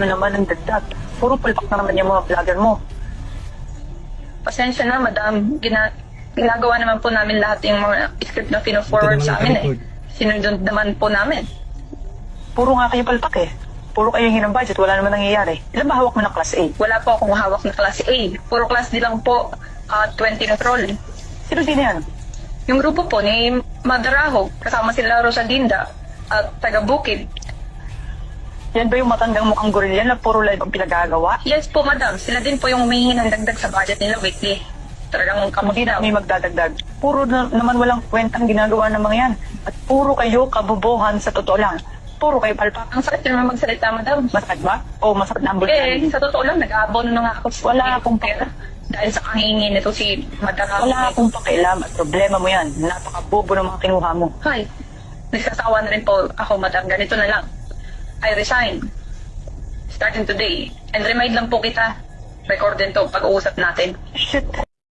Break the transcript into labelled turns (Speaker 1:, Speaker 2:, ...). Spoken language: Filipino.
Speaker 1: ano naman ang dagdag. Puro palpak na naman yung mga vlogger mo.
Speaker 2: Pasensya na, madam. Ginagawa naman po namin lahat yung mga script na pino-forward sa amin eh. Sinunod naman po namin.
Speaker 1: Puro nga kayo palpak eh. Puro kayo hinang budget, wala naman nangyayari. Ilan ba hawak mo ng class A?
Speaker 2: Wala po akong hawak na klase A. Puro class D lang po, 20 na troll.
Speaker 1: Sino-sino yan?
Speaker 2: Yung grupo po ni Madarahog, kasama sila Rosalinda at taga Bukid.
Speaker 1: Yan ba yung matandang mukhang gorilla na puro live ang pinagagawa?
Speaker 2: Yes po, madam. Sila din po yung humihingi ng dagdag sa budget nila weekly. Talagang
Speaker 1: Hindi na
Speaker 2: daw.
Speaker 1: kami magdadagdag. Puro naman walang kwentang ginagawa ng mga yan. At puro kayo kabobohan sa totoo lang. Puro kayo palpak.
Speaker 2: Ang sakit naman magsalita, madam.
Speaker 1: Masakit ba? O masakit na ang bulkan?
Speaker 2: Sa totoo lang, nag-aabono na nga ako.
Speaker 1: Wala akong pera.
Speaker 2: Dahil sa kahingi nito si Madarahog.
Speaker 1: Wala akong pakialam at problema mo yan. Napakabobo ng mga kinuha mo.
Speaker 2: Hi. Nagsasawa na rin po ako, madam. Ganito na lang. I resign. Starting today. And remind lang po kita. Record din to pag-uusap natin.
Speaker 1: Shit.